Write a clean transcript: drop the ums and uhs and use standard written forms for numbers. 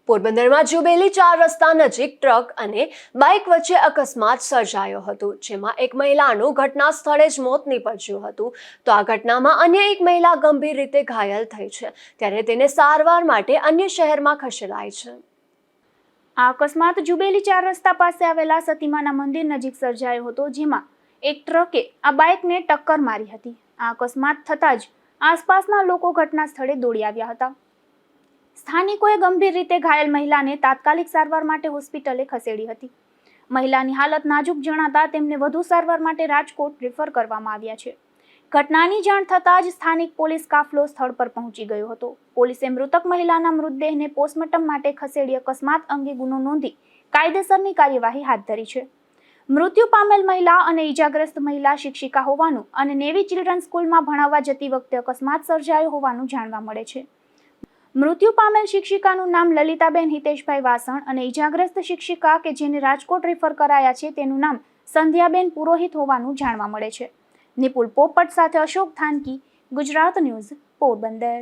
પોરબંદરમાં જુબેલી 4 રસ્તા નજીક ટ્રક અને બાઇક વચ્ચે અકસ્માત સર્જાયો હતો, જેમાં એક મહિલાનું ઘટના સ્થળે જ મોત નીપજ્યું હતું. તો આ ઘટનામાં અન્ય એક મહિલા ગંભીર રીતે ઘાયલ થઈ છે, ત્યારે તેને સારવાર માટે અન્ય શહેરમાં ખસેડાઈ છે. આ અકસ્માત જુબેલી 4 રસ્તા પાસે આવેલા સતીમાના મંદિર નજીક સર્જાયો હતો, જેમાં એક ટ્રકે આ બાઇકને ટક્કર મારી હતી. આ અકસ્માત થતાં જ આસપાસના લોકો ઘટના સ્થળે દોડી આવ્યા હતા. સ્થાનિકોએ ગંભીર રીતે ઘાયલ મહિલાને તાત્કાલિક સારવાર માટે હોસ્પિટલે ખસેડી હતી. મહિલાની હાલત નાજુક જણાતા તેમને વધુ સારવાર માટે રાજકોટ રેફર કરવામાં આવ્યા છે. ઘટનાની જાણ થતાં જ સ્થાનિક પોલીસ કાફલો સ્થળ પર પહોંચી ગયો હતો. પોલીસે મૃતક મહિલાના મૃતદેહને પોસ્ટમોર્ટમ માટે ખસેડી અકસ્માત અંગે ગુનો નોંધી કાયદેસરની કાર્યવાહી હાથ ધરી છે. મૃત્યુ પામેલ મહિલા અને ઈજાગ્રસ્ત મહિલા શિક્ષિકા હોવાનું અને નેવી ચિલ્ડ્રન સ્કૂલમાં ભણાવવા જતી વખતે અકસ્માત સર્જાયો હોવાનું જાણવા મળે છે. મૃત્યુ પામેલ શિક્ષિકાનું નામ લલિતાબેન હિતેશભાઈ વાસણ અને ઈજાગ્રસ્ત શિક્ષિકા કે જેને રાજકોટ રેફર કરાયા છે તેનું નામ સંધ્યાબેન પુરોહિત હોવાનું જાણવા મળે છે. નિપુલ પોપટ સાથે અશોક થાનકી, ગુજરાત ન્યૂઝ, પોરબંદર.